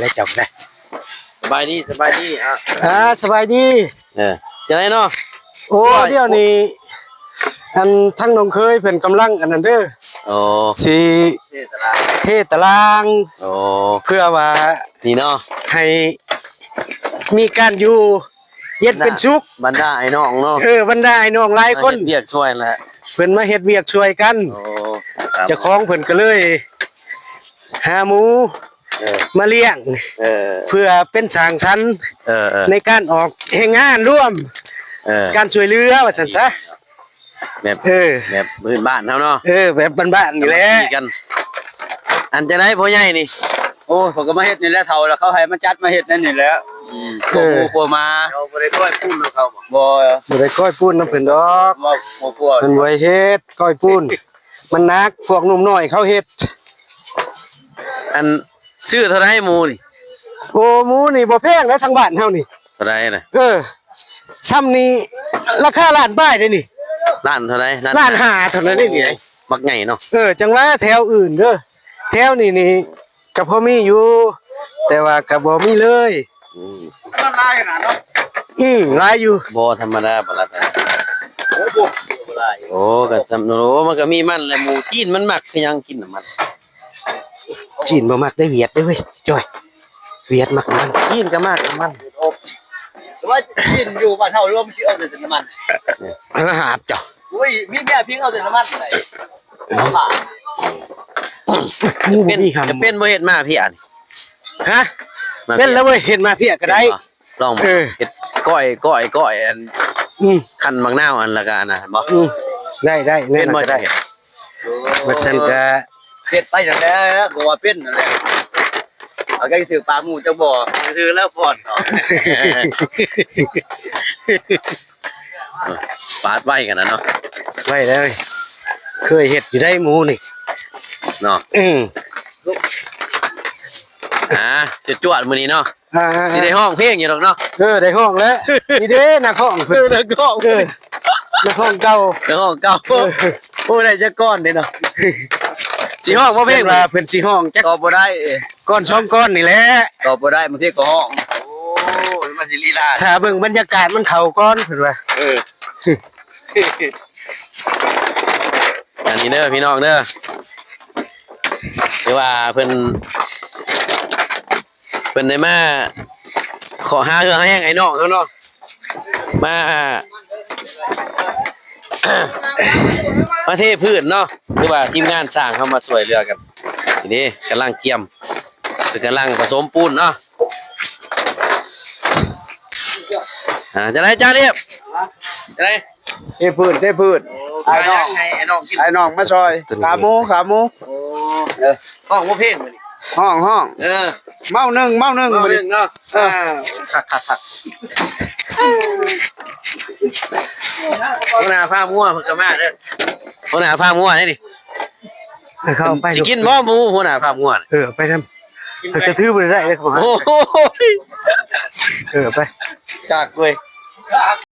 แล้วจับได้สบายดีสบายดีสบายดีจะได้เนาะโอ้เดี๋ยวนี้อันทั้งน้องเคยเพิ่นกำลังอันนั้นเด้อโอ้สิเทตารางโอ้เพื่อว่านี่เนาะให้มีการอยู่เย็นเป็นสุขบรรดาไอ้น้องเนาะบรรดาไอ้น้องหลายคนเวียกช่วยแหละเพิ่นมาเฮ็ดเวียกช่วยกันโอ้เจ้าของเพิ่นก็เลยหาหมูมาเลี้ยงเพื่อเป็นสร้างสรรค์ในการออกแห่งงานร่วมการช่วยเหลือว่าซั่นซะแบบแบบพื้นบ้านเฮาเนาะแบบบ้านๆนี่แหละอันจะได้พ่อใหญ่นี่โอ้ผมก็มาเฮ็ดนี่แหละเท่าแล้วเขาให้มาจัดมาเฮ็ดนั่นนี่แหละโอ้โหมาเราบ่ได้ก้อยปุ้นกับเขาบ่ได้ก้อยปุ้นน้ำเพิ่นดอกเพิ่นบ่เฮ็ดก้อยปุ้นมันหนักพวกหนุ่มน้อยเขาเฮ็ดอันซื้อเท่าไรหมูนี่โอ้หมูนี่บ่แพงนะทางบ้านเฮานี่เท่าไรน่ะซ้ำนี่ราคาล้านบาทเด้นี่ล้านเท่าไรล้าน5เท่านั้นนี่มักใหญ่เนาะจังว่าแถวอื่นเด้อแถวนี่ก็พอมีอยู่แต่ว่าก็บ่มีเลยมันลายขนาดเนาะหลายอยู่บ่ธรรมดาบ่ล่ะโอ้ก็สำโอ้มันก็มีมันแหละหมูจีนมันมักคือยังกินน่ะมันจีนบ่มักได้เวียดเด้เว้ยจ้อยเวียดมักมันจีนก็มักมันแต่ว่าจีนอยู่บ้านเฮารวมสิเอาแต่น้ำมันมันก็หาบจ้ะอุ้ยมีแม่พิงเอาแต่น้ำมันได้เป็นบ่เฮ็ดมาพี่อันฮะเป็นแล้วเว้ยเฮ็ดมาพี่ก็ได้ลองเฮ็ดก้อยอันคั่นบางนาวอันละกันน่ะบ่ได้เป็นบ่ได้มันซั่นก็เฮ็ดไปจังได๋ก็ว่าเป็นนั่นแหละเอาใกล้ถือปลาหมูจักบ่ถือแล้วฟอดเนาะปาดไว้กันนะเนาะไว้เลยเคยเฮ็ดอยู่ได้หมูนี่เนาะจะจวดมื้อนี้เนาะสิได้ห้องเพลงอยู่ดอกเนาะได้ห้องแล้วนี่เด้นักห้องนักห้องนักห้องเก่าโอ้ได้จักก้อนเด้เนาะสิห้องบ่เพลงว่าเพิ่นสิห้องจักก็บ่ได้ก้อน2ก้อนนี่แหละก็บ่ได้บางทีก็ห้องโอ้มันสิลีลาถ้าเบิ่งบรรยากาศมันเข้าก่อนเพิ่นว่าอันนี้เด้อพี่น้องเด้อคือว่าเพิ่นได้มาขอหาเครื่องแห้งไอ้น้องเขาเนาะมาเทพื้นเนาะคือว่าทีมงานสร้างเขามาช่วยเหลือกันทีนี้กำลังเกี่ยมคือกำลังผสมปูนเนาะจะได้จ้าเรียบจะได้เทพื้นไอ้น้องมาซอยขาหมูห้องว่าเพลงเลยห้องเมาหนึ่งเนาะขัดหัวหน้าฟาร์มงัวเพิ่งจะมาเด้อหัวหน้าฟาร์มงัวนี่ดิเข้าไปสิกินบ่หมูหัวหน้าฟาร์มงัวไปทำจะถือไปได้เลยครับโอ้โหไปจากเลย